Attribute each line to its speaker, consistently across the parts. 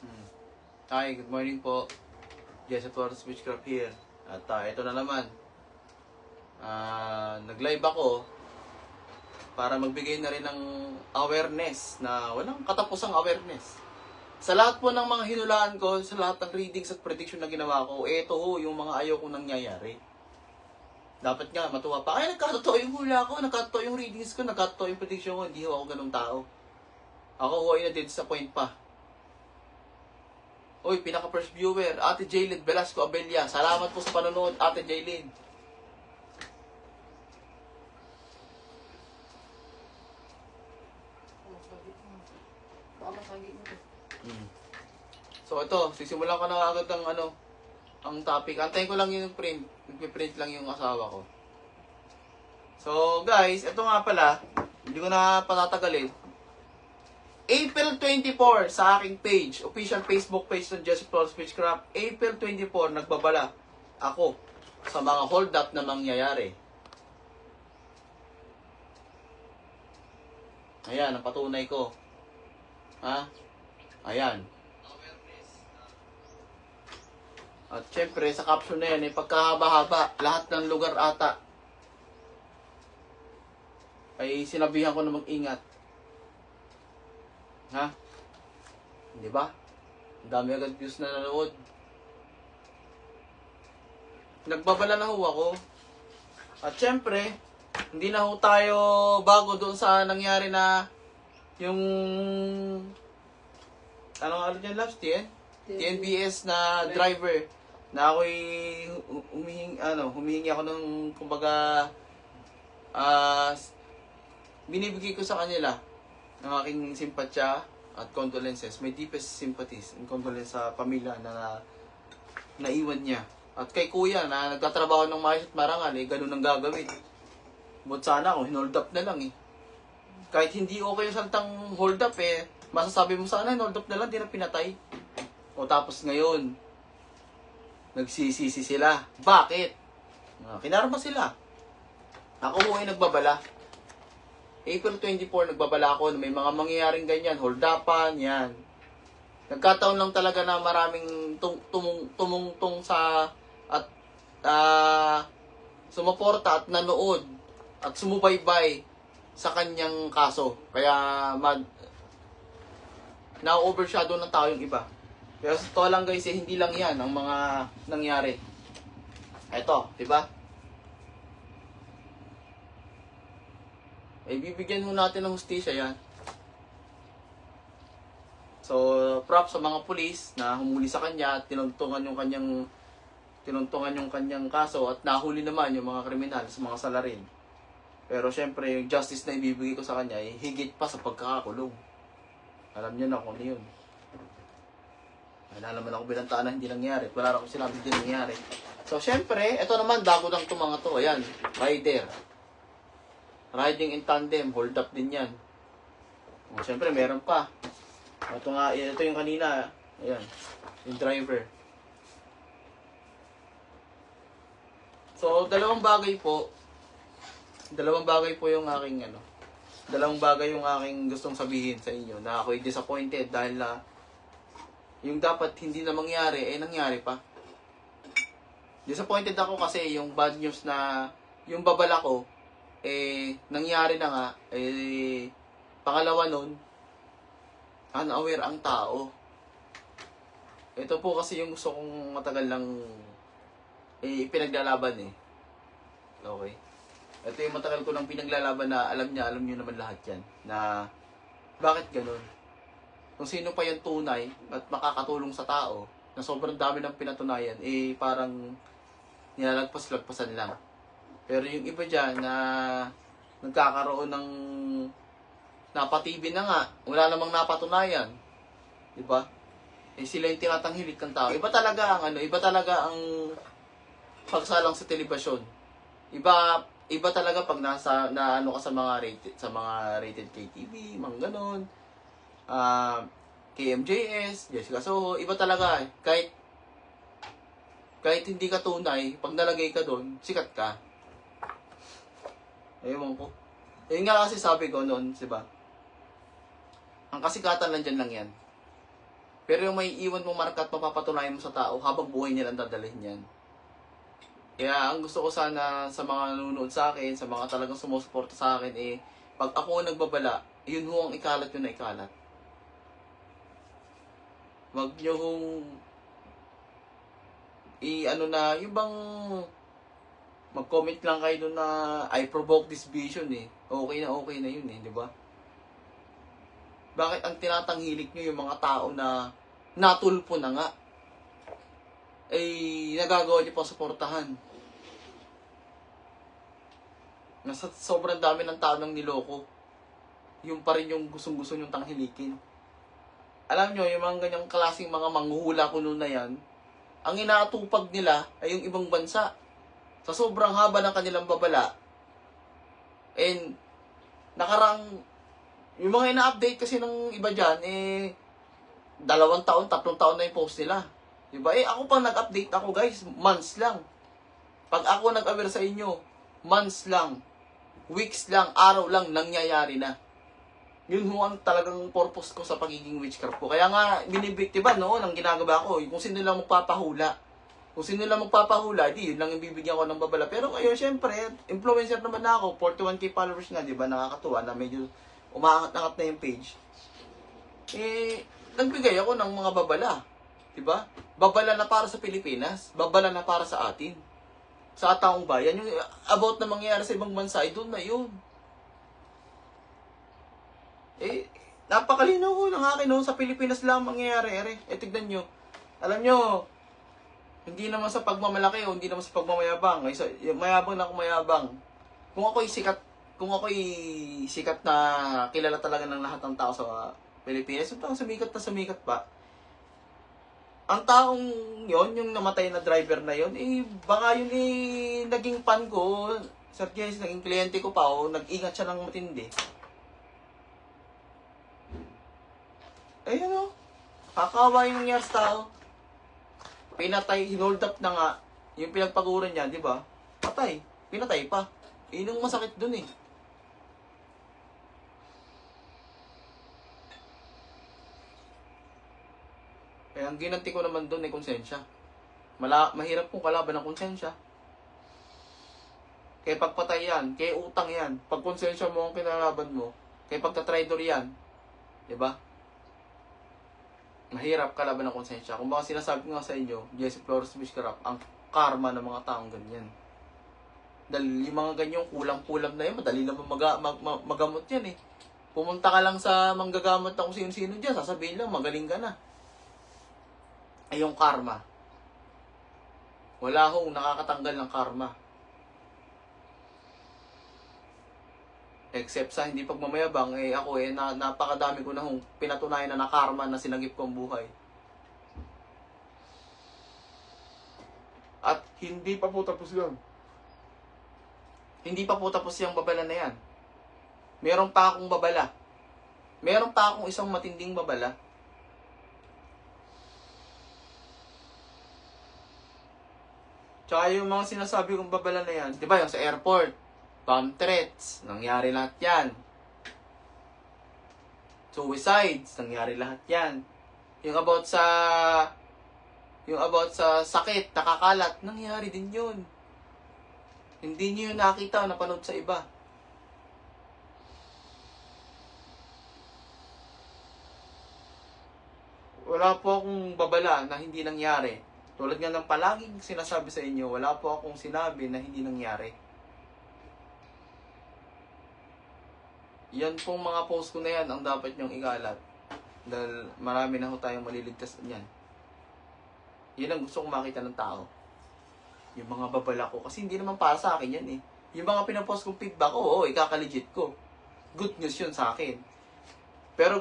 Speaker 1: Hmm. Hi, good morning po. Jesse Torres Witchcraft here. At ito na naman. Nag-live ako para magbigay na rin ng awareness na walang katapusang awareness. Sa lahat po ng mga hinulaan ko, sa lahat ng readings at prediction na ginawa ko, ito ho yung mga ayaw kong nangyayari. Dapat nga matuwa pa. Ay, nagkatotoo yung hula ko, nagkatotoo yung readings ko, nagkatotoo yung prediction ko. Hindi ho ako ganung tao. Ako ho ay na-disappoint pa. Uy, pinaka-first viewer, Ate Jaylin Velasco Abella. Salamat po sa panonood, Ate Jaylin. So ito, sisimulan ko na agad ang topic. Antayin ko lang yung print. Nagpiprint lang yung asawa ko. So guys, ito nga pala, hindi ko na patatagalin. April 24 sa aking page, official Facebook page ng Jesse Torres Witchcraft, April 24, nagbabala ako sa mga hold up na mangyayari. Ayan, ang patunay ko. Ha? Ayan. At syempre, sa caption na yan, pagkahaba-haba, lahat ng lugar ata ay sinabihan ko na mag-ingat. Ha? Di ba? Ang dami agad views na nanood. Nagbabala na ho ako. At syempre, hindi na ho tayo bago doon sa nangyari na yung ano dyan, Labs? TNBS na driver na ako'y humihingi ako ng kumbaga binibigay ko sa kanila ng aking simpatya at condolences. May deepest sympathies and condolences sa pamilya na naiwan niya. At kay kuya na nagtatrabaho ng maayos at marangal, ganun ang gagawin. But sana kung hinold up na lang Kahit hindi okay yung salitang hold up masasabi mo sana hinold up na lang, di na pinatay. O tapos ngayon, nagsisisi sila. Bakit? Kinarma sila. Ako mo ay nagbabala. April 24, nagbabala ako na may mga mangyayaring ganyan, hold-upan, yan. Nagkataon lang talaga na maraming tumungtong sa at sumuporta at nanood at sumubaybay sa kanyang kaso. Kaya na-overshadow ng tao yung iba. Pero sa totoo lang guys, hindi lang yan ang mga nangyari. Eto, diba? Bibigyan mo natin ng hustisya yan. So, props sa mga pulis na humuli sa kanya at tinuntungan yung kanyang kaso at nahuli naman yung mga kriminal sa mga salarin. Pero syempre, yung justice na ibibigay ko sa kanya ay higit pa sa pagkakakulong. Alam niyo na kung ano yun. Wala naman ako binantaan na hindi nangyari. Wala akong sinabi hindi nangyari. So, syempre, ito naman, dago ng mga to. Ayan, rider. Riding in tandem, hold up din yan. O, syempre, meron pa. Ito yung kanina. Ayan, yung driver. So, dalawang bagay po yung aking dalawang bagay yung aking gustong sabihin sa inyo na ako'y disappointed dahil na yung dapat hindi na mangyari, nangyari pa. Disappointed ako kasi yung bad news na yung babala ko, nangyari na nga, pangalawa nun, unaware ang tao. Ito po kasi yung gusto kong matagal lang pinaglalaban Okay. Ito yung matagal ko lang pinaglalaban na alam nyo naman lahat yan. Na bakit ganun? Kung sino pa yung tunay at makakatulong sa tao na sobrang dami ng pinatunayan, parang nilalagpas-lagpasan lang. Pero yung iba dyan na nagkakaroon ng napatibin na nga, wala namang napatunayan. Diba? Sila yung tinatanghilik ng tao. Iba talaga ang pagsalang sa telebasyon. Iba talaga pag na ka sa mga rated KTV, mga ganon. KMJS, Jessica Soho, iba talaga kahit hindi ka tunay, pag nalagay ka doon, sikat ka. Ewan ko. Yun nga kasi sabi ko noon, diba? Ang kasikatan nandyan lang yan. Pero yung may iwan mong marka at mapapatunayan mo sa tao, habang buhay niya lang dadalhin yan. Kaya ang gusto ko sana sa mga nanonood sa akin, sa mga talagang sumusuporta sa akin, pag ako nagbabala, yun ho ang ikalat yun na ikalat. Wag nyo hong yung bang mag-comment lang kayo doon na I provoke this vision okay na yun di ba? Bakit ang tinatanghilik nyo yung mga tao na natulpo na nga nagagawa nyo pang suportahan? Nasa sobrang dami ng tao nang niloko, yung pa rin yung gustong-gusto nyong tanghilikin. Alam nyo, yung mga ganyang klaseng mga manghuhula kuno na yan, ang inaatupag nila ay yung ibang bansa. Sa sobrang haba ng kanilang babala, and yung mga ina-update kasi ng iba dyan, 2 taon, 3 taon na yung post nila. Diba? Ako pang nag-update ako guys, months lang. Pag ako nag-aware sa inyo, months lang, weeks lang, araw lang, nangyayari na. Yun ho ang talagang purpose ko sa pagiging witchcraft ko. Kaya nga, binibiktiba noon ang ginagawa ko. Kung sino lang magpapahula. Kung sino lang magpapahula, yun lang yung bibigyan ko ng babala. Pero ngayon, syempre, influencer naman na ako. 41K followers na, di ba? Nakakatuwa na medyo umaangat-angat na yung page. Nagbigay ako ng mga babala. Di ba? Babala na para sa Pilipinas. Babala na para sa atin. Sa taong bayan. Yung about na mangyayari sa ibang bansa, doon na yun. Napakalinaw ko ng akin, sa Pilipinas lang mangyayari. Tignan nyo. Alam nyo, hindi naman sa pagmamalaki o hindi naman sa pagmamayabang. Mayabang na ako mayabang. Kung ako'y sikat na kilala talaga ng lahat ng tao sa Pilipinas, yung taong sumikat pa. Ang taong yon, yung namatay na driver na yon, baka yun naging fan ko. Sir Jess, naging kliyente ko pa, nag-ingat siya ng matindi. Kakawa yung nangyari sa tao. Pinatay, hinold up na nga, yung pinagpaguran niya, di ba? Patay, pinatay pa. Yun yung masakit dun Kaya ang ginanti ko naman dun konsensya. Mahirap kong kalaban ng konsensya. Kaya pagpatay yan, kaya utang yan. Pag konsensya mo ang kinalaban mo, kaya pagtatraidor yan. Diba? Mahirap kalaban ng konsensya. Kung baka sinasabi ko nga sa inyo, Jesse Flores Witchcraft, ang karma ng mga taong ganyan. Dahil yung mga ganyong kulang-kulam na yan, madali naman magamot yan Pumunta ka lang sa manggagamot na kung sino-sino dyan, sasabihin lang, magaling ka na. Yung karma. Wala hong nakakatanggal ng karma. Except sa hindi pagmamayabang, ako napakadami ko na hong pinatunayan na karma na sinagip kong buhay. At hindi pa po tapos yan. Hindi pa po tapos yung babala na yan. Meron pa akong babala. Meron pa akong isang matinding babala. Tsaka yung mga sinasabi kong babala na yan, di ba yung sa airport, bomb threats, nangyari lahat yan. Suicides, nangyari lahat yan. Yung about sa sakit, nakakalat, nangyari din yun. Hindi nyo yun nakita o napanood sa iba. Wala po akong babala na hindi nangyari. Tulad nga ng palaging sinasabi sa inyo, wala po akong sinabi na hindi nangyari. Yan pong mga post ko na yan ang dapat nyong ikalat. Dahil marami na ho tayong maliligtas niyan. Yan ang gusto kong makita ng tao. Yung mga babala ko. Kasi hindi naman para sa akin yan Yung mga pinapost kong feedback ko, ikakalegit ko. Good news yun sa akin. Pero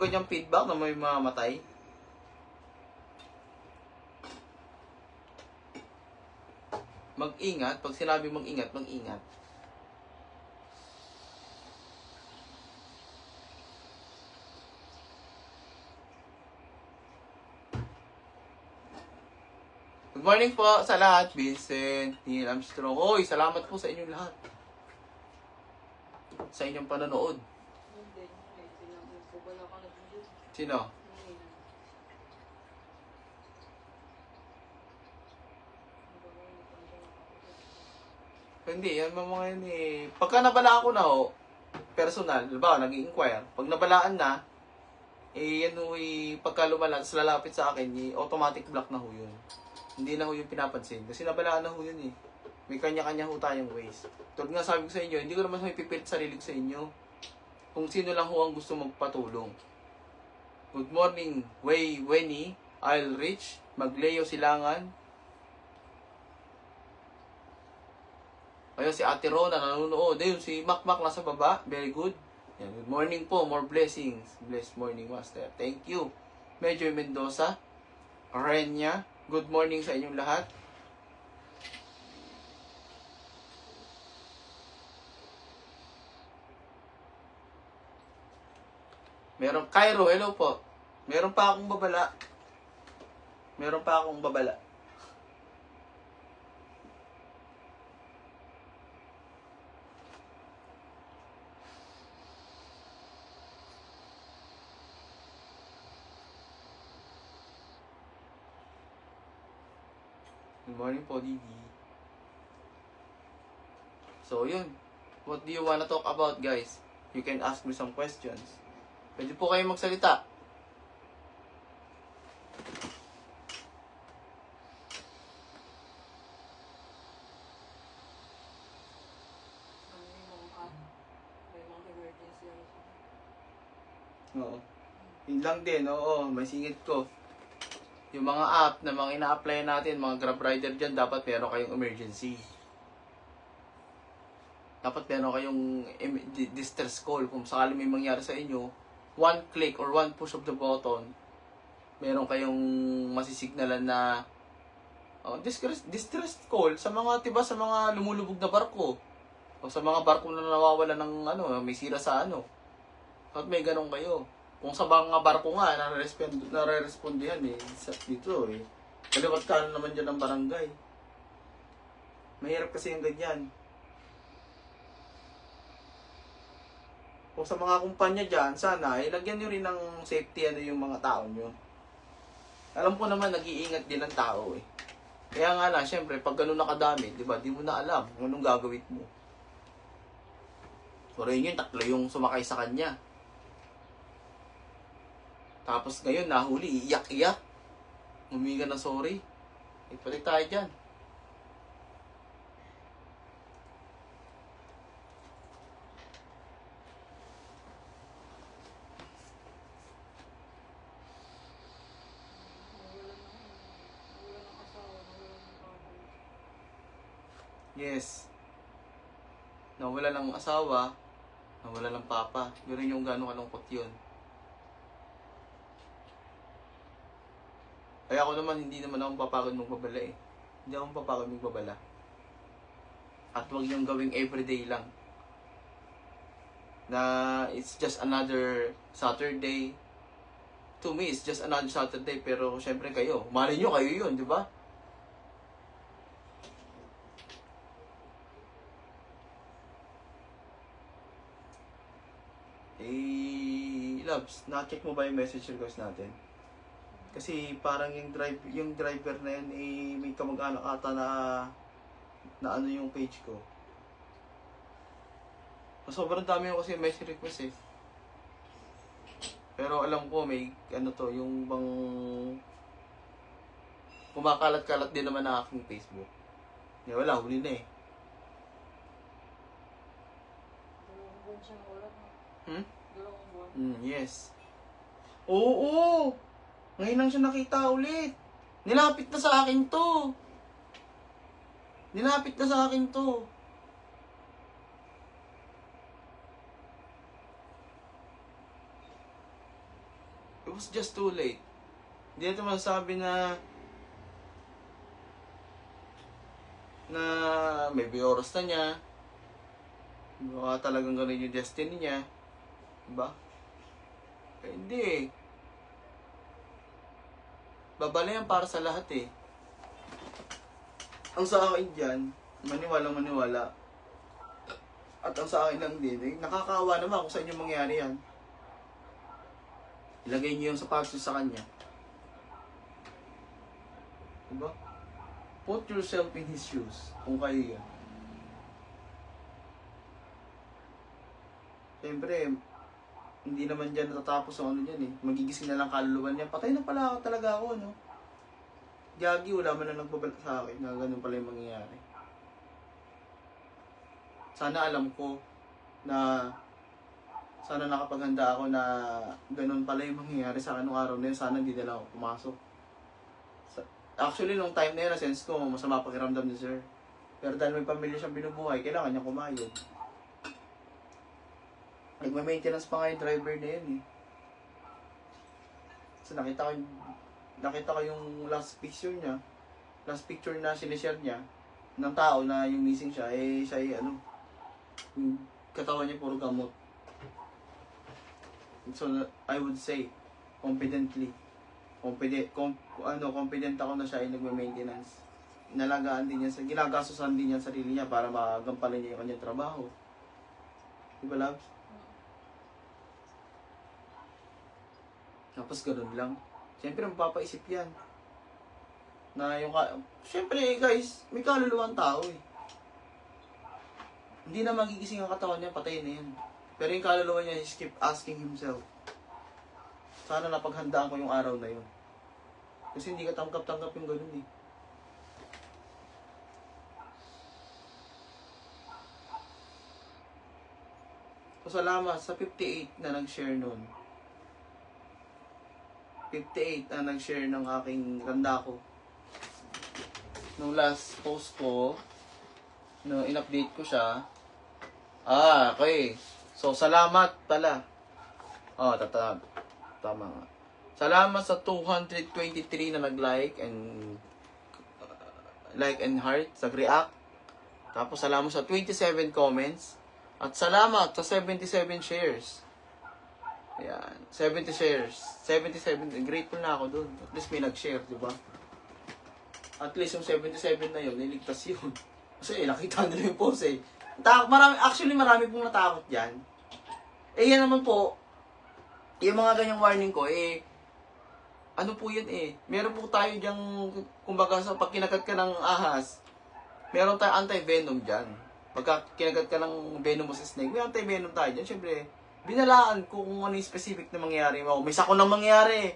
Speaker 1: ganyang feedback na may mamatay. Mag-ingat. Pag sinabi mag-ingat, mag-ingat. Good morning po sa lahat. Vincent, Neil Armstrong. Oy, salamat po sa inyong lahat. Sa inyong panonood. Sino? Hindi, yan mga yun eh. Pagka nabala ako na ho, personal, ba, nag-i-inquire. Pag nabalaan na, eh yan ho eh, pagka lumala, tapos lalapit sa akin, eh, automatic block na ho yun. Hindi na ho yung pinapansin. Kasi nabalaan na ho yun eh. May kanya-kanya ho tayong ways. Tulad nga sabi ko sa inyo, hindi ko naman may pipilit sarili ko sa inyo. Kung sino lang ho ang gusto magpatulong. Good morning, Wenny, I'll reach, Magleo Silangan. Ayun, si Ate Rona nanonood. Ayun, si Makmak nasa baba. Very good. Yan, good morning po. More blessings. Blessed morning, Master. Thank you. Major Mendoza. Renya. Good morning sa inyong lahat. Meron, Cairo, hello po. Meron pa akong babala. Meron pa akong babala. Good morning po, Didi. So, yun. What do you wanna talk about, guys? You can ask me some questions. Pwede po kayo magsalita. Oo. Yun lang din, oo. May singit ko. Yung mga app na mga ina-apply natin, mga Grab Rider dyan, dapat meron kayong emergency. Dapat meron kayong distress call. Kung sakali may mangyari sa inyo, one click or one push of the button, meron kayong masisignalan na distress call sa mga, tiba, sa mga lumulubog na barko. O sa mga barko na nawawala ng may sira sa At may ganun kayo. Kung sa mga barko nga, nare-respondihan dito eh. Kaliwat kanan naman dyan ng barangay. Mahirap kasi yung ganyan. Kung sa mga kumpanya dyan, sana, ilagyan nyo rin ng safety yung mga tao nyo. Alam ko naman, nag-iingat din ang tao eh. Kaya nga lang, syempre, pag gano'n nakadami, di ba, di mo na alam kung anong gagawin mo. So, rin yun, tatlo yung sumakay sa kanya. Tapos ngayon, nahuli, iyak-iyak. Humingi ka na sorry. Ipalik tayo dyan. Yes. Nawala ng asawa, nawala ng papa. Yun yung gano'ng kalungkot yun. Kaya ako naman, hindi naman ako papagod magbabala eh. Hindi ako papagod magbabala. At huwag yung gawing everyday lang. Na it's just another Saturday. To me, it's just another Saturday. Pero syempre kayo, mali nyo kayo yun, di ba? Loves, na-check mo ba yung message request natin? Kasi parang yung driver na yan, may kamag-anak ata na yung page ko. Sobrang dami yung kasi message request eh. Pero alam ko may yung bang kumakalat-kalat din naman na aking Facebook. Wala, huli na eh. Yes. Oo! Ngayon lang siya nakita ulit. Nilapit na sa akin to. It was just too late. Hindi natin masasabi na maybe oras na niya. Baka talagang ganun yung destiny niya. Diba? Eh, hindi eh. Babala yan para sa lahat eh. Ang sa akin dyan, maniwala. At ang sa akin lang din, nakakaawa naman kung sa inyo mangyari yan. Ilagay niyo yung sapatos sa kanya. Diba? Put yourself in his shoes. Kung kayo yan. Siyempre, hindi naman dyan natatapos ang ano dyan eh. Magigising na lang kaluluwa niya. Patay na pala talaga ako, no? Gagi, wala man na nagbabalak sa akin na ganun pala yung mangyayari. Sana alam ko na sana nakapaghanda ako na ganun pala yung mangyayari sa akin nung araw na yun. Sana hindi na lang ako pumasok. Actually, nung time na yun, na-sense ko, masama pakiramdam ni sir. Pero dahil may pamilya siyang binubuhay, kailangan niya kumayod. Nagma-maintenance pa nga yung driver na yun eh. So nakita ko yung last picture niya. Last picture na sinishare niya ng tao na yung missing siya, eh siya ay ano, yung katawan niya puro gamot. So I would say, confident ako na siya ay nagme-maintenance. Inalagaan din niya, ginagastusan din niya sarili niya para magampalan niya yung kanyang trabaho. Diba, love? Tapos ganun lang. Siyempre, mapapaisip yan. Na yung siyempre, guys, may kaluluwang tao eh. Hindi na magigising ang katawan niya, patay na yan. Pero yung kaluluwa niya, he keep asking himself, sana napaghandaan ko yung araw na yun. Kasi hindi ka tanggap-tanggap yung ganun eh. So, salamat sa 58 na nag-share nun. 58 na nag-share ng aking tanda ko. Nung last post ko, no, in-update ko siya. Okay. So, salamat pala. Tama nga. Salamat sa 223 na nag-like and like and heart sa react. Tapos, salamat sa 27 comments. At salamat sa 77 shares. Ayan. 70 shares. 77. Grateful na ako dun. At least may nag-share, di ba? At least yung 77 na yun, niligtas yun. Kasi nakita nila yung post eh. Marami pong natakot dyan. Eh yan naman po, yung mga ganyang warning ko, eh, ano po yan eh. Meron po tayo dyang, kumbaga sa pag kinagat ka ng ahas, meron tayong anti-venom dyan. Pagka kinagat ka ng venomous snake, may anti-venom tayo dyan. Siyempre, binalaan ko kung ano yung specific na mangyayari mo. May sakon na mangyayari.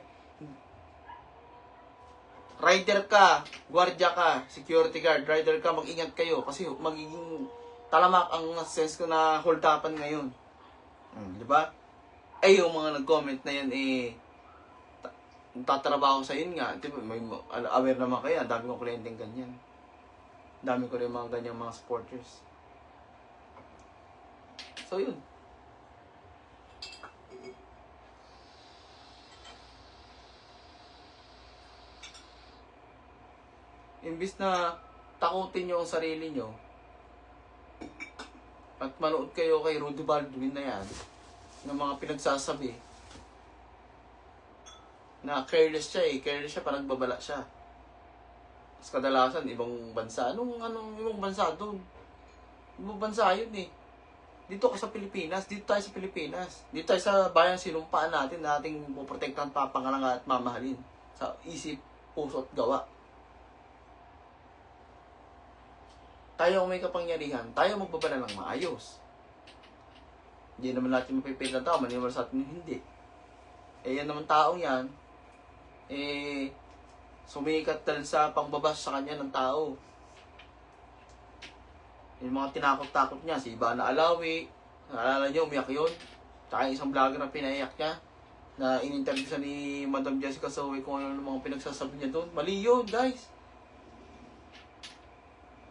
Speaker 1: Rider ka, gwardiya ka, security guard, rider ka, mag-ingat kayo. Kasi magiging talamak ang sense ko na hold-upan ngayon. Di ba? Eh, yung mga nag-comment na yan, eh, tatrabaho sa yun nga. Di ba? May aware naman kayo. Ang dami kong kliyenteng ganyan. Ang dami ko rin mga ganyang mga supporters. So, yun. Imbis na takutin nyo ang sarili nyo at manood kayo kay Rudy Baldwin na yan ng mga pinagsasabi na careless siya eh. Careless siya, parang nagbabala siya. Mas kadalasan, ibang bansa. Anong ibang bansa doon? Ibang bansa yun eh. Dito ka sa Pilipinas, dito tayo sa Pilipinas. Dito tayo sa bayan sinumpaan natin na ating poprotektahan, papangalangan at mamahalin. Sa isip, puso at gawa. Tayo ang may kapangyarihan, tayo magbabala ng maayos. Hindi naman natin mapipil na tao, maniwala sa atin hindi. Eh yan naman taong yan, eh sumikat dahil sa pangbabas sa kanya ng tao. Yung mga tinakot-takot niya, si Ivana Alawi, naalala niyo, umiyak yun. Tsaka yung isang vlogger na pinaiyak niya, na in-interview siya ni Madam Jessica Sowe kung ano mga pinagsasabi niya doon. Mali yun, guys.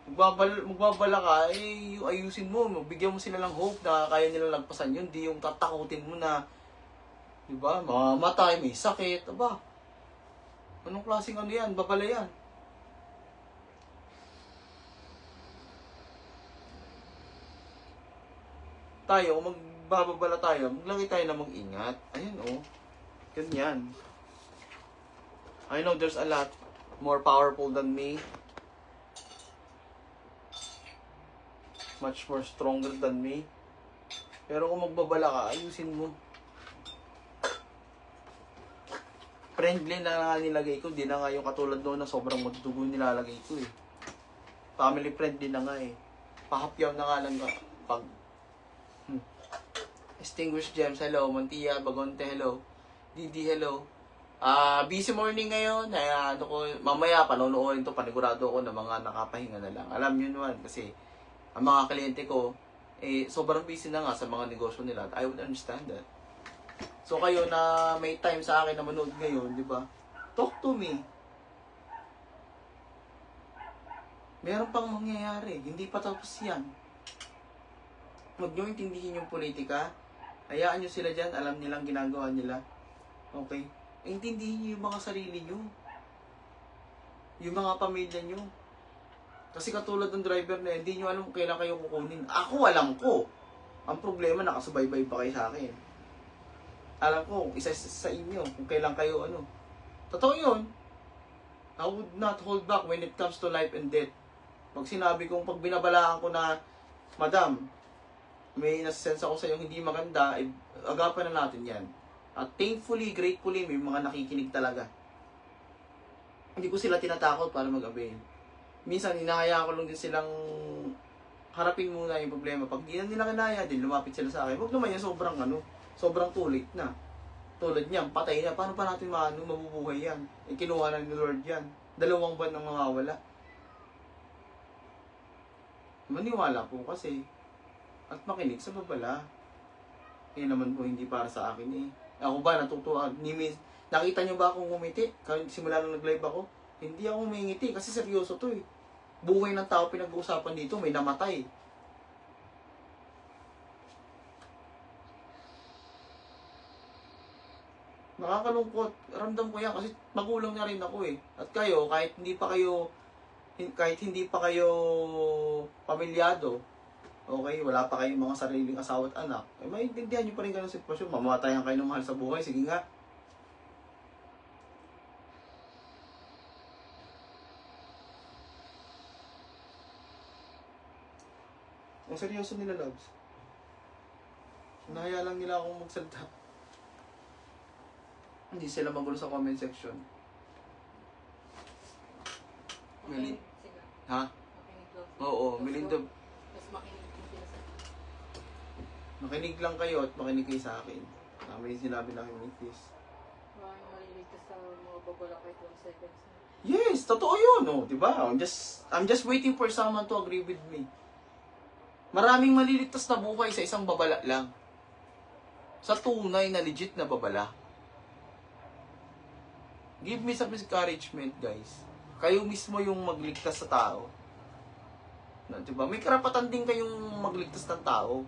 Speaker 1: Magbabala ka, eh, ayusin mo, bigyan mo sila ng hope na kaya nila lagpasan yun, di yung tatakutin mo na, di ba, mamamatay, may sakit, diba? Anong klaseng ano yan, babala yan? Tayo, kung magbabala tayo, maglagay tayo na mag-ingat. Ayan, oh. Ganyan. I know there's a lot more powerful than me. Much more stronger than me. Pero kung magbabala ka, ayusin mo. Friendly na nga nilagay ko. Di na nga yung katulad doon na sobrang matutugo nilalagay ko eh. Family friendly na nga eh. Pahapyaw na nga lang pag Extinguished Gems, hello. Montia, Bagonte, hello. Didi, hello. Busy morning ngayon. Mamaya panonoodin to, panigurado ako na mga nakapahinga na lang. Alam nyo naman kasi ang mga kliyente ko, sobrang busy na nga sa mga negosyo nila. I would understand that. So kayo na may time sa akin na manood ngayon, di ba? Talk to me. Meron pang mangyayari. Hindi pa tapos yan. Huwag nyo intindihin yung politika. Hayaan nyo sila dyan. Alam nilang ginagawa nila. Okay? Intindihin nyo yung mga sarili nyo. Yung mga pamilya nyo. Kasi katulad ng driver na hindi nyo alam kung kailan kayo kukunin. Ako alam ko. Ang problema, nakasubaybay pa kayo sa akin. Alam ko, isa sa inyo, kung kailan kayo Totoo yun. I would not hold back when it comes to life and death. Pag sinabi kong, pag binabalaan ko na, Madam, may nasense ako sa iyo hindi maganda, agapan na natin yan. At thankfully, gratefully, may mga nakikinig talaga. Hindi ko sila tinatakot para mag-avail. Minsan, hinahayaan ko lang din silang harapin muna yung problema. Pag di na nila kinaya, din lumapit sila sa akin. Huwag naman yan sobrang tulit na. Tulad niyan, patay na. Paano pa natin mabubuhay yan? Kinuha na ni Lord yan. 2 buwan nang mawawala. Maniwala po kasi. At makinig sa babala. Naman po hindi para sa akin Ako ba natutuwa? Nakita niyo ba akong ngumiti? Simula nung nag-live ako? Hindi ako umingiti kasi seryoso to Buhay ng tao pinag-uusapan dito, may namatay. Nakakalungkot. Ramdam ko yan kasi magulang na rin ako At kayo, kahit hindi pa kayo pamilyado, okay, wala pa kayong mga sariling asawa at anak, maintindihan nyo pa rin ganun sitwasyon. Mamatayan kayo ng mahal sa buhay. Sige nga. Ang seryoso nila, loves. Nahaya lang nila akong magsalita. Hindi sila magulo sa comment section.
Speaker 2: Okay,
Speaker 1: Ha? Oo, Melinda.
Speaker 2: Mas
Speaker 1: Makinig lang kayo at makinig kayo sa akin. Tama yung sinabi namin ni Chris.
Speaker 2: maliligtas sa mga babala kahit 1 seconds.
Speaker 1: Yes, totoo yun, diba? I'm just waiting for someone to agree with me. Maraming maliligtas na buhay sa isang babala lang. Sa tunay na legit na babala. Give me some encouragement, guys. Kayo mismo yung magligtas sa tao. Diba? May karapatan din kayong magligtas ng tao.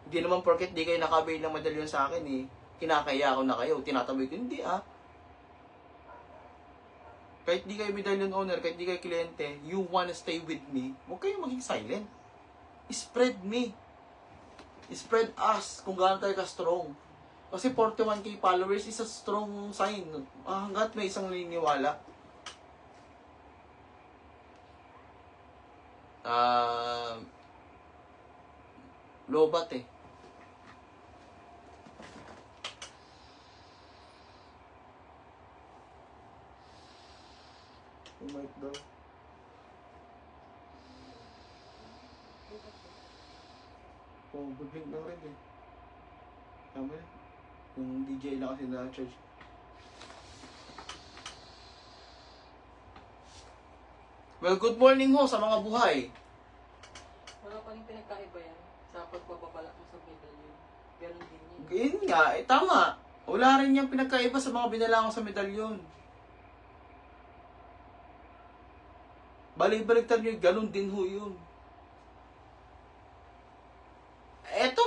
Speaker 1: Hindi naman porket di kayo nakabail ng medalyon sa akin kinakaya ko na kayo, tinataboy ko. Hindi Kahit di kayo medallion owner, kahit di kayo kliyente, you wanna stay with me, huwag kayong maging silent. Spread me. Spread us kung gaano tayo ka-strong. Kasi 41k followers is a strong sign. Hanggat may isang naniniwala. Lobat Mic daw. Good lang rin Tama na. Yung DJ na kasi na-charge. Well, good morning ho sa mga buhay.
Speaker 2: Wala pa rin pinagkaiba yan sa pagpapabala mo sa medalyon. Ganon din yun.
Speaker 1: Yun nga, tama. Wala rin yung pinagkaiba sa mga binalangan sa medalyon. Balik-baliktad nyo, ganun din ho yun. Eto,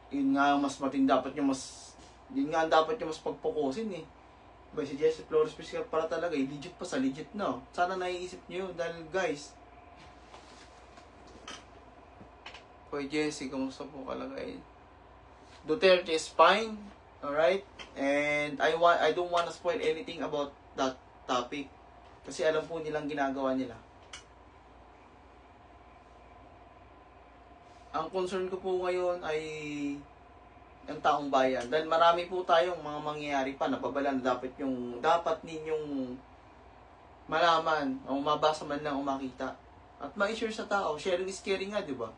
Speaker 1: yun nga mas mating dapat nyo yun nga dapat nyo mas pagpokusin Ba, si Jesse Flores Fiscal para talaga legit pa sa legit na. Sana naiisip nyo yun dahil guys. Hoy Jesse, kamusta po kalagay? Duterte is fine, alright? And I don't want to spoil anything about that topic. Kasi alam po nilang ginagawa nila. Ang concern ko po ngayon ay ang taong bayan. Dahil marami po tayong mga mangyayari pa na babala na dapat ninyong malaman o mabasa man lang o makita. At ma-share sa tao. Sharing is caring nga, di ba?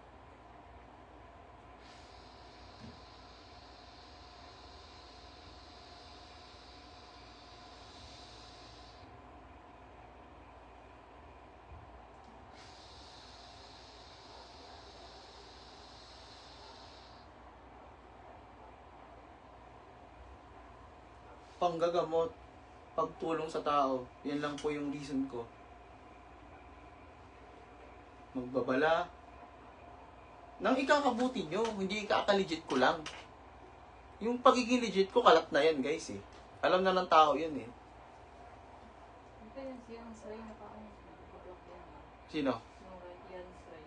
Speaker 1: panggagamot, pagtulong sa tao. Yan lang po yung reason ko. Magbabala. Nang ikakabuti nyo, hindi ikaka-legit ko lang. Yung pagiging legit ko, kalat na yan, guys, eh. Alam na ng tao yan, eh.
Speaker 2: Ito yan, siyang Sray na paano. Nagpa-block yan.
Speaker 1: Sino?
Speaker 2: Yung yan, Sray.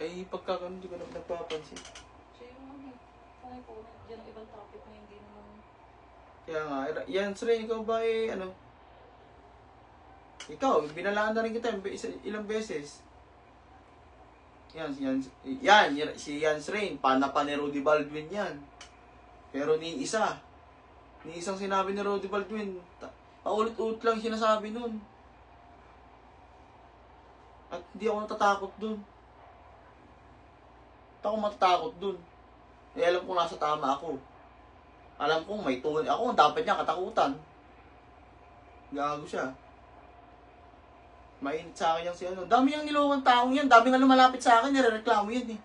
Speaker 1: Eh, pagkakaroon, hindi ko na nagpapansin.
Speaker 2: Siya yung ano po, dyan ang ibang topic na hindi naman.
Speaker 1: Kaya nga, yan, Sray, ikaw ba ano? Ikaw, binalaan na rin kita ilang beses. Si Jans Rain, panapa ni Rudy Baldwin yan. Pero ni isang sinabi ni Rudy Baldwin, paulit-ulit lang sinasabi nun. At hindi ako natatakot dun. Hindi ako matatakot dun. Eh, alam kong nasa tama ako. Alam kong may tuloy. Ako, dapat niya katakutan. Gago siya. Mainit sa akin yung si ano. Dami niyang nilawang taong yan. Dami nga lumalapit sa akin. Nire-reklamo yan eh.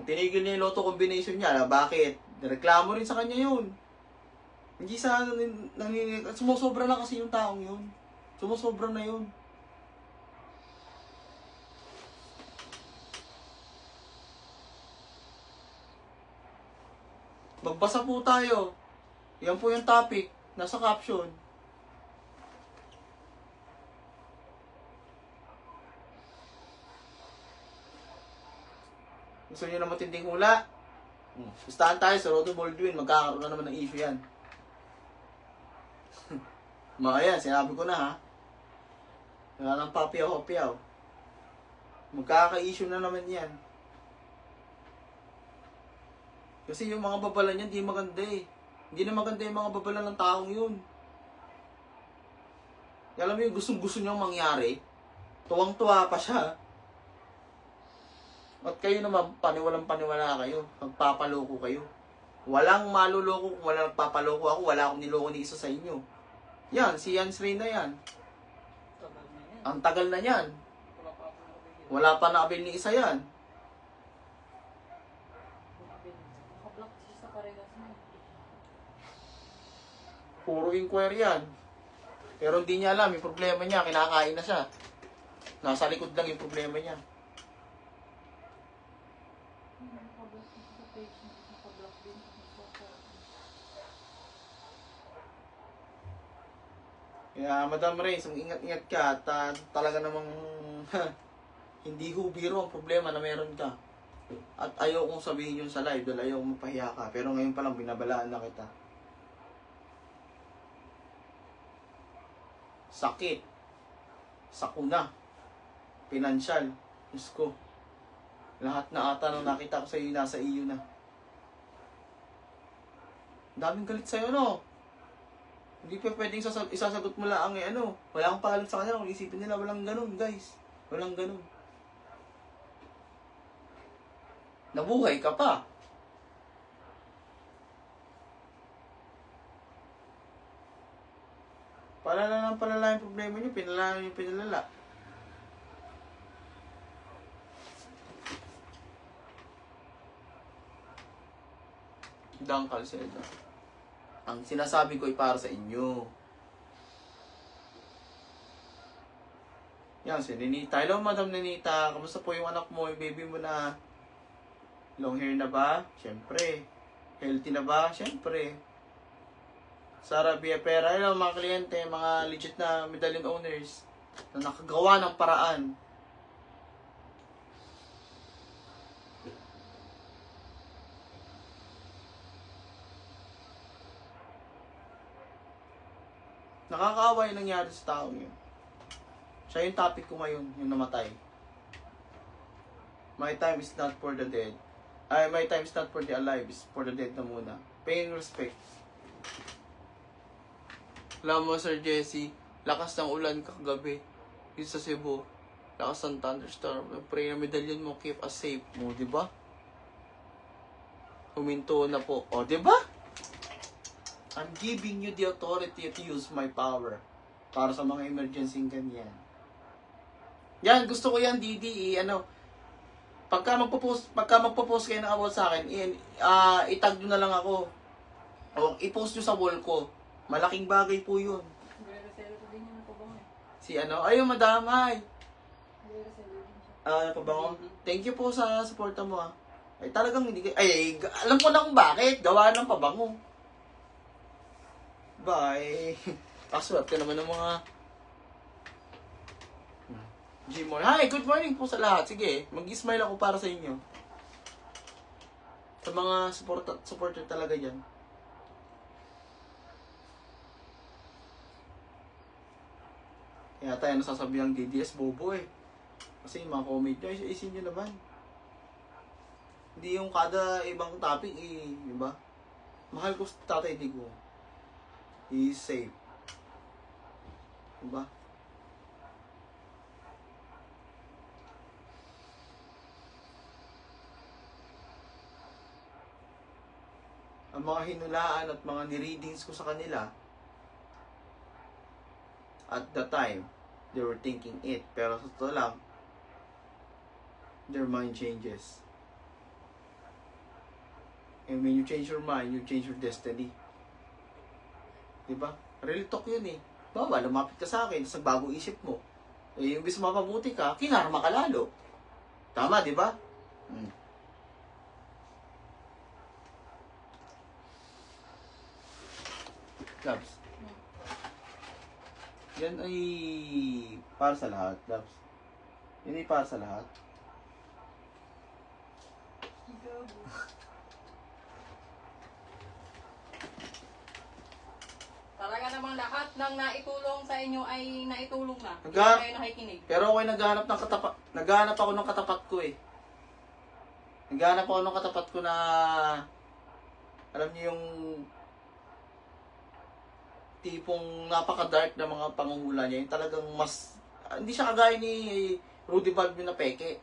Speaker 1: Tinigil niya yung lotto combination niya. Bakit? Nireklamo rin sa kanya yun. Hindi sa ano. Sumusobra na kasi yung taong yun. Sumusobra na yun. Magbasa po tayo. Yan po yung topic. Nasa caption. Gusto nyo na matinding hula? Gustahan tayo sa Rudy Baldwin. Magkakaroon na naman ng issue yan. Mga yan, sinabi ko na ha. Wala nang papiyaw-papiyaw. Magkaka-issue na naman yan. Kasi yung mga babala niyan, di maganda eh. Hindi na maganda yung mga babala ng taong yun. Alam mo yung gustong-gusto niyang mangyari, tuwang-tuwa pa siya. At kayo naman, paniwalang-paniwala kayo. Magpapaloko kayo. Walang maluloko kung wala nagpapaloko ako. Wala akong niloko ni isa sa inyo. Yan, si Jans Rain na yan.
Speaker 2: Tagal na yan.
Speaker 1: Ang tagal na yan.
Speaker 2: Wala pa ako nakabigil.
Speaker 1: Wala pa nakabil ni isa yan.
Speaker 2: Nakablock siya sa Karegas na.
Speaker 1: Puro inquiry yan. Pero hindi niya alam, yung problema niya, kinakain na siya. Nasa likod lang yung problema niya.
Speaker 2: Nakablock siya sa page niya. Nakablock din sa
Speaker 1: Kaya, Madam Reyes, ingat-ingat ka at talaga namang hindi ho biro ang problema na meron ka. At ayaw kong sabihin yun sa live dahil ayaw kong mapahiya ka. Pero ngayon pa lang, binabalaan na kita. Sakit. Sakuna. Pinansyal. Diyos ko. Lahat na ata nung nakita ko sa iyo, nasa iyo na. Daming galit sa'yo, no? Hindi pa pwedeng isasagot mo lang ano. Wala kang pakalat sa kanila kung isipin nila. Walang ganun, guys. Walang ganun. Nabuhay ka pa. Palala ng palala yung problema nyo. Pinalala yung pinalala. Dang Calceda. Ang sinasabi ko ay para sa inyo. Yan, si Ninita. Hello, Madam Ninita. Kamusta po yung anak mo, yung baby mo na long hair na ba? Siyempre. Healthy na ba? Siyempre. Sara Biapera. Hello, mga kliyente, mga legit na medallion owners na nakagawa ng paraan. Nakakaawa yung nangyari sa taong yun. Siya yung topic ko ngayon, yung namatay. My time is not for the dead. My time is not for the alive, is for the dead na muna. Paying respect. Alam mo, Sir Jesse, lakas ng ulan kagabi. Yung sa Cebu. Lakas ng thunderstorm. Pray na medallion mo, keep us safe mo, di ba? Huminto na po. O, di ba? I'm giving you the authority to use my power para sa mga emergency ganyan. Yan, gusto ko yan, Didi, pagka magpo-post kayo ng about sa akin, itag nyo na lang ako. O i-post nyo sa wall ko. Malaking bagay po yun.
Speaker 2: Nagre-reselo ko din yung pabango eh.
Speaker 1: Si ano? Ayun, madam, hi.
Speaker 2: Nagre-reselo din siya.
Speaker 1: Pabango. Thank you po sa suporta mo, ha. Ay, talagang hindi kayo... alam ko na kung bakit. Gawa ng pabango. Bye. Password ka naman ng mga... Gmore. Hi, good morning po sa lahat. Sige, mag-smile ako para sa inyo. Sa mga supporter talaga yan. Kaya tayo nasasabihan DDS bobo eh. Kasi yung mga comment nyo, isin nyo naman. Hindi yung kada ibang topic di ba? Mahal ko sa Tatay Digo. He is safe. Di ba? Ang mga hinulaan at mga ni-readings ko sa kanila, at the time, they were thinking it. Pero sa totoo lang, their mind changes. And when you change your mind, you change your destiny. Diba? Real talk yun eh. Bawa, lumapit ka sa akin, sa bagong isip mo. Eh, yung gusto mapabuti ka, kinarma ka lalo. Tama, diba? Labs. Yan ay para sa lahat, Labs. Yan ay para sa lahat.
Speaker 2: Talaga namang lahat ng naitulong sa inyo ay naitulong na. Hindi
Speaker 1: Nagha-
Speaker 2: kayo nakikinig.
Speaker 1: Pero ako'y naghahanap ako ng katapat ko eh. Naghahanap ako ng katapat ko na alam niyo yung tipong napaka-dark na mga panguhula niya. Yung talagang mas hindi siya kagaya ni Rudy Balbi na peke.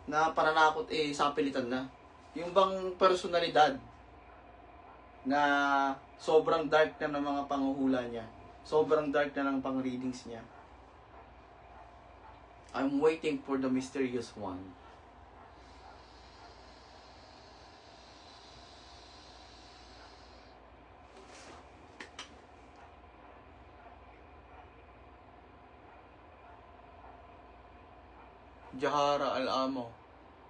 Speaker 1: Na pananakot sa pilitan na. Yung bang personalidad na sobrang dark na ng mga panguhula niya. Sobrang dark na ng pang-readings niya. I'm waiting for the mysterious one. Jahara Al-Amo.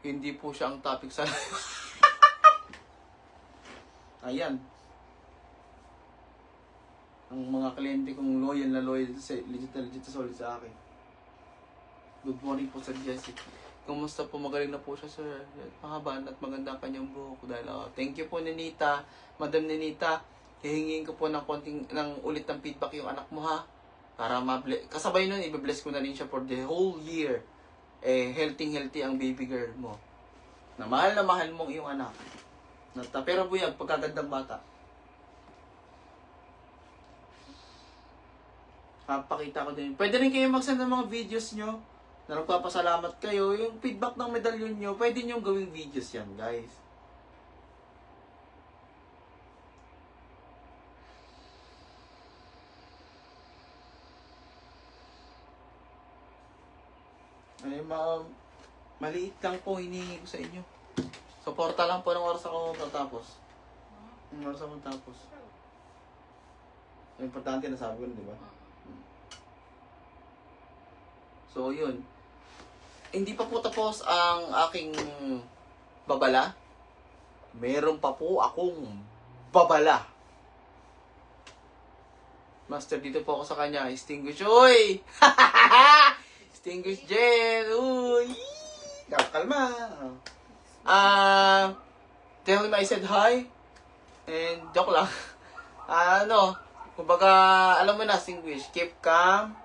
Speaker 1: Hindi po siya ang topic sa... Ayan. Ang mga kliyente kong loyal sa legit solid sa akin. Good morning po Sir Jesse. Kumusta po? Magaling na po siya, sir. Mahaba at maganda ang kanyang buhok. Dahil, thank you po, Ninita. Madam Ninita, hihingin ko po ng ulit ng feedback yung anak mo, ha? Para kasabay nun, i-bless ko na rin siya for the whole year. Healthy ang baby girl mo. Na mahal mong iyong anak. Pero buyag, pagkagandang bata. Papakita ko din. Pwede rin kayo mag-send ng mga videos nyo na nagpapasalamat kayo. Yung feedback ng medalyon nyo, pwede nyo gawing videos yan, guys. Ay, maliit lang po hinihingi ko sa inyo. Suporta lang po ng oras ako matapos. Ng oras ako matapos. Importante na sabi ko, di ba? So, yun. Hindi pa po tapos ang aking babala. Meron pa po akong babala. Master, dito po ako sa kanya. Extinguish. Uy! Extinguish Jen. Uy! Kalma. Tell him I said hi. And joke lang. Kumbaga, alam mo na, extinguish. Keep calm.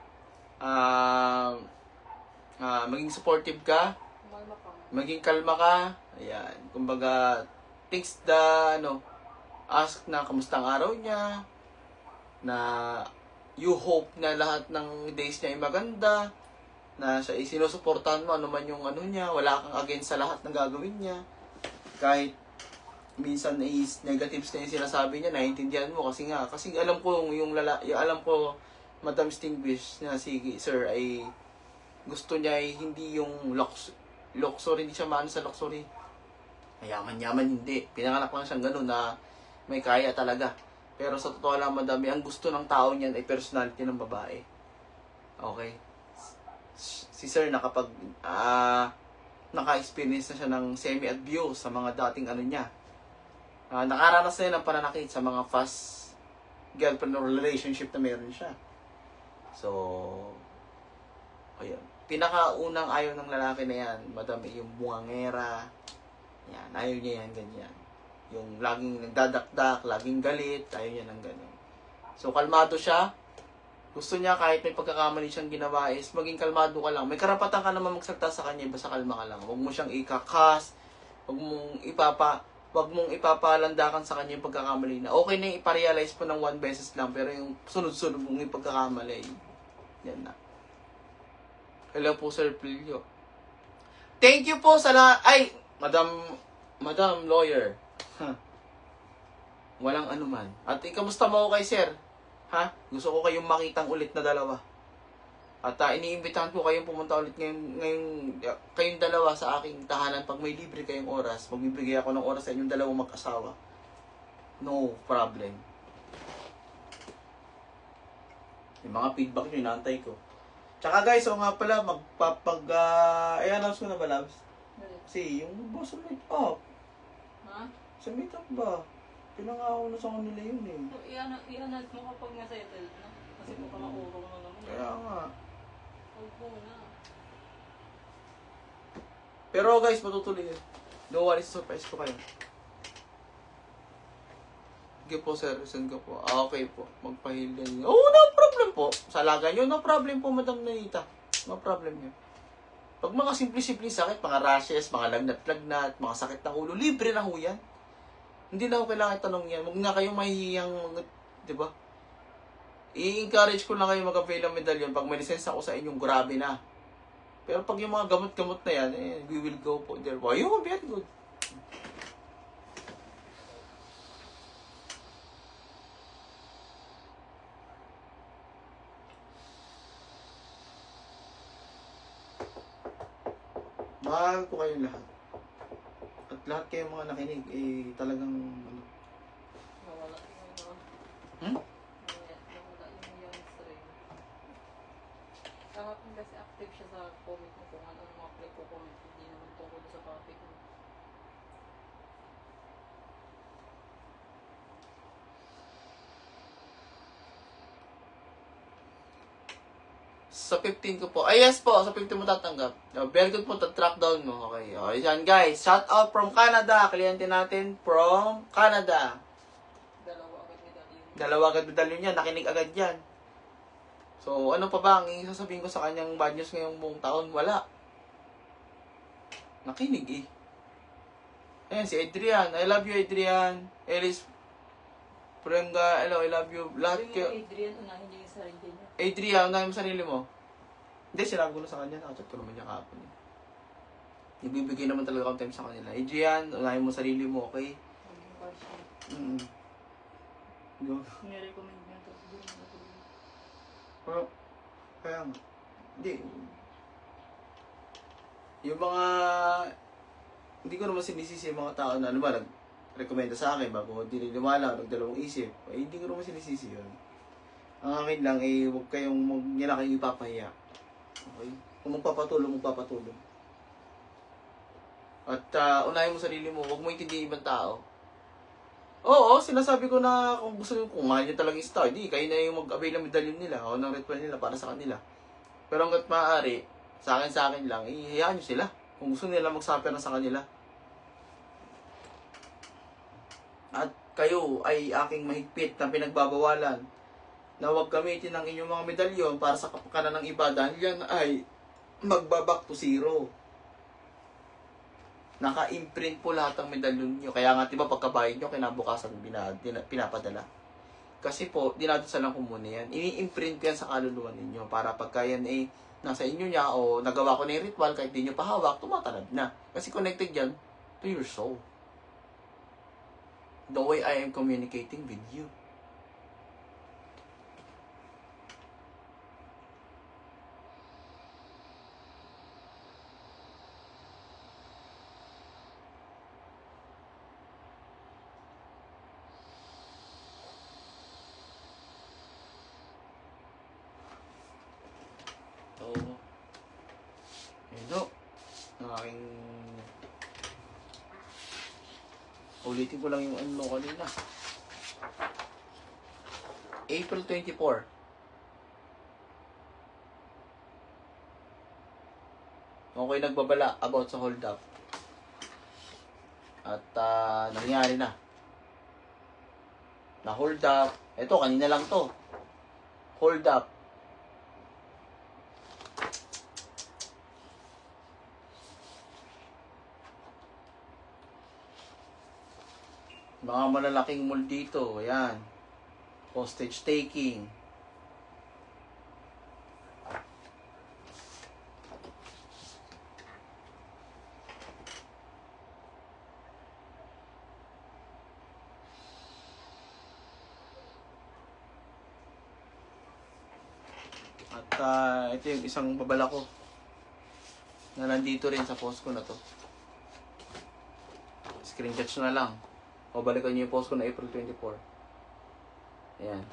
Speaker 1: Maging supportive ka. Maging kalma ka. Ayan. Kumbaga, ask na kamusta ang araw niya. Na you hope na lahat ng days niya ay maganda. Na siya sinusuportahan mo, ano man yung niya. Wala kang against sa lahat ng gagawin niya. Kahit minsan is negatives na yung sinasabi niya, naiintindihan mo. Kasi alam ko alam ko, Madam Extinguish na si Sir ay gusto niya ay hindi yung luxury, hindi siya maano sa luxury. Mayaman-yaman, hindi. Pinanganak lang siyang ganun na may kaya talaga. Pero sa totoo lang, madami, ang gusto ng tao niyan ay personality ng babae. Okay? Si Sir nakapag naka-experience na siya ng semi-abuse sa mga dating ano niya. Nakaranas na yun ng pananakit sa mga fast girlfriend or relationship na meron siya. So, ayun. Pinakaunang ayaw ng lalaki na yan, madami yung bungangera. Yan, ayaw niya yan, ganyan. Yung laging nagdadakdak, laging galit, ayaw niya ng ganyan. So, kalmado siya. Gusto niya kahit may pagkakamali siyang ginawa is maging kalmado ka lang. May karapatan ka naman magsalita sa kanya, basta kalma ka lang. Huwag mo siyang ikakas, huwag mong ipapalandakan sa kanya yung pagkakamali na okay na yung iparealize po ng one beses lang, pero yung sunod-sunod mong yung pagkakamali, yan na. Hello po, Sir Plilio. Thank you po sa ay, Madam Lawyer. Walang anuman. At ikamusta mo ako kay Sir? Ha? Gusto ko kayong makitang ulit na dalawa. At iniimbitahan ko kayong pumunta ulit ngayong kayong dalawa sa aking tahanan. Pag may libre kayong oras, magbibigay ako ng oras sa inyong dalawang mag-asawa. No problem. Yung mga feedback nyo, inaantay ko. Tsaka guys, o nga pala, i-announce ko na ba, Labs? Kasi yung boss sa meet up.
Speaker 2: Ha?
Speaker 1: Sa meet up ba? Pinangako na sa kanila yun eh.
Speaker 2: So, i-announce mo kapag na-settled na. Kasi baka maurong na naman.
Speaker 1: Kaya nga.
Speaker 2: Huwag mo na.
Speaker 1: Pero guys, matutuloy yun. Don't worry, surprise ko kayo. Sige po sir, send ko po. Okay po, magpahil din. Oh, no problem po. Sa alaga nyo, no problem po, Madam Nanita. No problem yun. Pag mga simple-simple sakit, mga rashes, mga lagnat-lagnat, mga sakit ng ulo, libre na ho yan. Hindi na ho kailangan tanong yan. Huwag na kayong mahihiyang, di ba? I-encourage ko lang kayo mag-avail ng medalyon. Pag may lisensya ako sa inyong, grabe na. Pero pag yung mga gamot-gamot na yan, we will go po there. Wow, yun, very good. Mahal ko kayong lahat. At lahat kayong mga nakinig, talagang,
Speaker 2: Nawala yung nawala yung young strain. Kahapon kasi active siya sa comment mo kung ano mga play ko comment. Hindi naman tungkol sa topic mo.
Speaker 1: Sa 15 ko po. Ay, yes po. Sa 15 mo tatanggap. Very good po. Track down mo. Okay. O, yan guys. Shout out from Canada. Kliyente natin from Canada. Dalawa agad medalyon niya. Nakinig agad yan. So, ano pa ba ang sasabihin ko sa kanyang bad news ngayong buong taon? Wala. Nakinig eh. Ayan, si Adrian. I love you, Adrian. Ellis Prenga. Hello, I love you. Lahat kayo.
Speaker 2: Adrian, unahin niya yung sarili niya.
Speaker 1: Adrian, unahin mo sarili mo. Hindi, sinabi ko na sa kanya. Nakachat ko naman niya kahapon. Ibibigay naman talaga akong time sa kanila. Adrian, unahin mo sarili mo, okay?
Speaker 2: Maging partial.
Speaker 1: Go.
Speaker 2: Nirecommend niya ito.
Speaker 1: Pero, kaya nga. Hindi. Yung mga, hindi ko naman sinisisi yung mga tao na, ano ba, nag-recommenda sa akin bago hindi niliwala, nagdalawang isip. Hindi ko naman sinisisi yun. Ang akin lang, huwag kayong, hindi na kayong ipapahiya. Okay? Kung magpapatulong. At unahin mo sarili mo, huwag mo intindihin ibang tao. Oo, sinasabi ko na kung gusto nyo, kung mahal nyo talagang star, di, kayo na yung mag-avail ng medalyon nila o ng ritual nila para sa kanila. Pero hanggat maaari, sa akin lang, ihayaan nyo sila. Kung gusto nila mag-suffer na sa kanila. At kayo ay aking mahigpit na pinagbabawalan na huwag gamitin ng inyong mga medalyon para sa kapakanan ng iba dahil yan ay magbaback to zero. Naka-imprint po lahat ng medalyon nyo. Kaya nga, diba, pagkabayad nyo, kinabukasan pinapadala. Kasi po, dinadasalan ko muna yan. Ini-imprint ko yan sa kaluluwa ninyo para pagka yan nasa inyo niya o nagawa ko na yung ritual, kahit di nyo pahawak, tumatalab na. Kasi connected yan to your soul. The way I am communicating with you. Ulitin ko lang yung ano kanina. April 24. Okay, nagbabala about sa hold up. At nangyari na. Na hold up. Ito, kanina lang to. Hold up. Mga malalaking mall dito. Ayan. Hostage taking. At ito yung isang babala ko na nandito rin sa post ko na to. Screenshot na lang. O balikan nyo yung post ko na April 24. Ayan.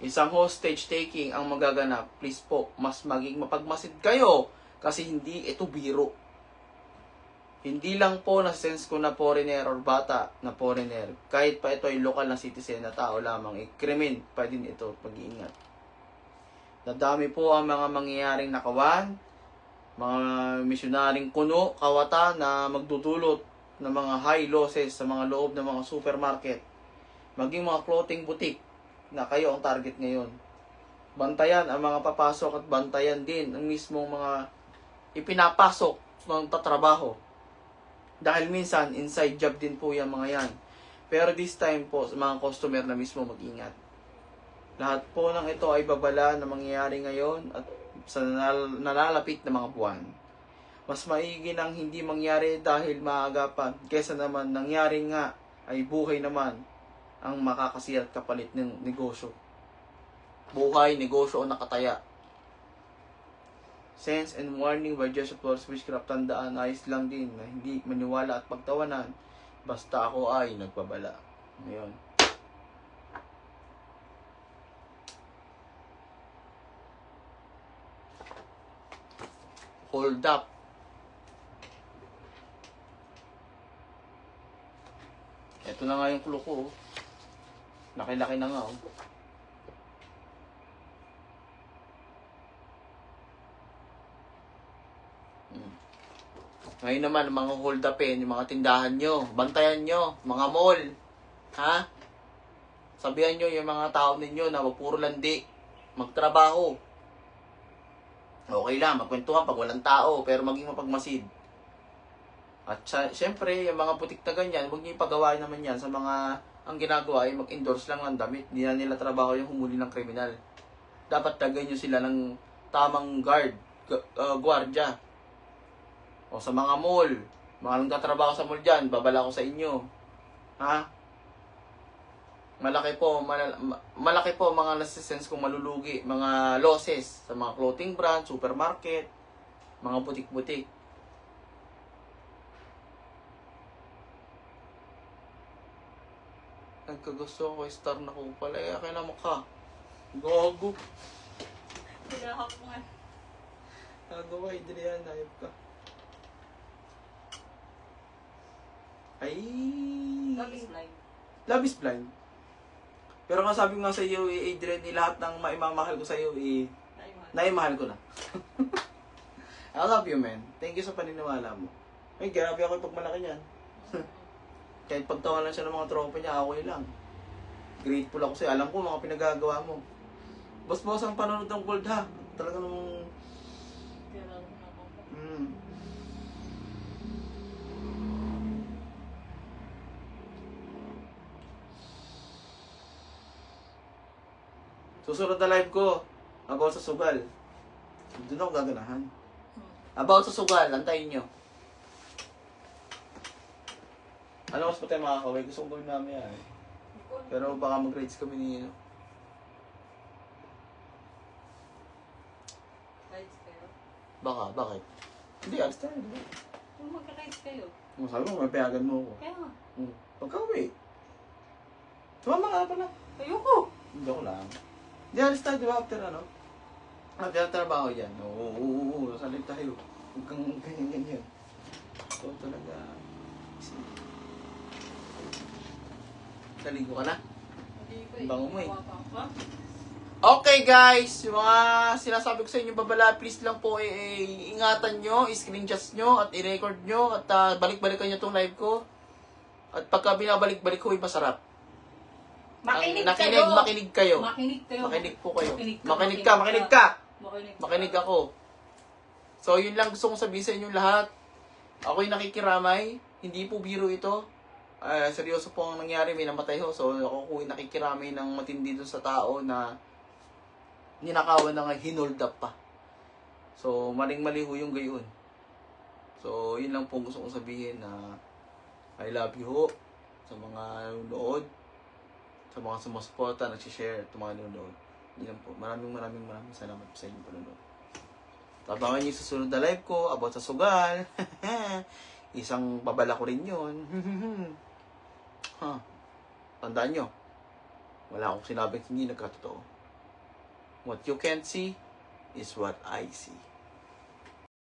Speaker 1: Isang hostage taking ang magaganap. Please po, mas maging mapagmasid kayo kasi hindi ito biro. Hindi lang po na-sense ko na foreigner or bata na foreigner. Kahit pa ito ay lokal na citizen na tao lamang, krimen pa din ito pag-iingat. Nadami po ang mga mangyayaring nakawan, mga misyonaring kuno, kawata na magdudulot ng mga high losses sa mga loob ng mga supermarket, maging mga clothing boutique na kayo ang target ngayon. Bantayan ang mga papasok at bantayan din ang mismong mga ipinapasok ng tatrabaho. Dahil minsan, inside job din po yung mga yan. Pero this time po, sa mga customer na mismo mag-ingat. Lahat po ng ito ay babala na mangyayari ngayon at sa nalalapit na mga buwan. Mas maigi nang hindi mangyari dahil maagapan kesa naman nangyari nga ay buhay naman ang makakasira at kapalit ng negosyo. Buhay, negosyo o nakataya. Sense and warning by Joseph Flores Witchcraft. Tandaan, ayos lang din na hindi maniwala at pagtawanan basta ako ay nagpabala. Ngayon. Hold up. Ito na nga yung clue ko. Oh. Laki-laki na nga. Oh. Ngayon naman, mga hold upin, yung mga tindahan nyo, bantayan nyo, mga mall. Ha? Sabihan nyo yung mga tao ninyo na puro landi, magtrabaho. Okay lang, magkwentuhan pag walang tao, pero maging mapagmasid. At syempre, yung mga putik na ganyan, huwag nyo ipagawa naman yan sa mga, ang ginagawa ay mag-endorse lang ng damit. Hindi na nila trabaho yung humuli ng kriminal. Dapat tagay nyo sila ng tamang guardia. O sa mga mall, mga nagtatrabaho sa mall dyan, babala ko sa inyo. Ha? Malaki po mga nasisense kong malulugi, mga losses sa mga clothing brand, supermarket, mga butik-butik. Nagkagusto ko, star na ko pala. Kailan mo ka? Gago.
Speaker 2: Pinahak mo nga.
Speaker 1: Gago ka, hindi na yan. Hayop ka. Ay.
Speaker 2: Love is blind.
Speaker 1: Love is blind. Pero kung sabi ko nga sa iyo, Adrian, lahat ng maimamahal ko sa iyo, naimahal ko na. I love you, man. Thank you sa paniniwala mo. Ay, grabe ako pag malaki niyan. Kahit pagtawa lang siya ng mga tropa niya, okay lang. Grateful ako sa'yo. Alam ko mga pinagagawa mo. Boss ang panonood ng Gold ha. Talaga namang... Susunod na live ko about sa sugal. Doon ako gaganahan. About sa sugal, antayin nyo. Ano mas pa tayo makakaway? Gusto kong gawin namin yan. Pero baka mag-grades kami ni...
Speaker 2: Rides kayo?
Speaker 1: Baka, bakit? Hindi, alis tayo. Diba?
Speaker 2: Kung magka-rides kayo.
Speaker 1: Sabi mo, may payagan mo ako.
Speaker 2: Kaya nga.
Speaker 1: Pagka-uwi. Sumama ka pala.
Speaker 2: Ayoko!
Speaker 1: Hindi ako lang. Hindi, alis tayo, diba? After ano? After trabaho yan. Oo. Salit tayo. Huwag kang ganyan-ganyan. So talaga... Naligo ka na?
Speaker 2: Hindi ko
Speaker 1: Bango mo eh.
Speaker 2: Gawa pa ako. Ha?
Speaker 1: Okay guys, yung mga sinasabi ko sa inyo babala, please lang po ingatan nyo, screenshot nyo at i-record nyo at balik-balikan nyo itong live ko. At pagka binabalik-balik ko, masarap.
Speaker 3: Makinig
Speaker 1: Nakinig,
Speaker 3: kayo.
Speaker 1: makinig kayo.
Speaker 2: Makinig kayo.
Speaker 1: Makinig po kayo.
Speaker 2: Makinig
Speaker 1: Makinig
Speaker 2: ka,
Speaker 1: ka, makinig ka. Makinig
Speaker 2: ka.
Speaker 1: ako. So, yun lang gusto kong sabihin sa inyong lahat. Ako'y nakikiramay. Hindi po biro ito. Seryoso po ang nangyari. May namatay ho. So, ako po'y nakikiramay ng matindi dun sa tao na ninakawan na nga, hinold up pa. So, maling-mali ho yung gayon. So, yun lang po gusto kong sabihin na I love you ho sa mga nanonood, sa mga sumusuporta, nagsishare, at mga nanonood. Yun lang po. Maraming salamat po sa inyong panonood. Abangan niyo yung susunod na live ko about sa sugal. Isang babala ko rin yun. Tandaan nyo, wala akong sinabing hindi nagkatotoo. What you can't see is what I see.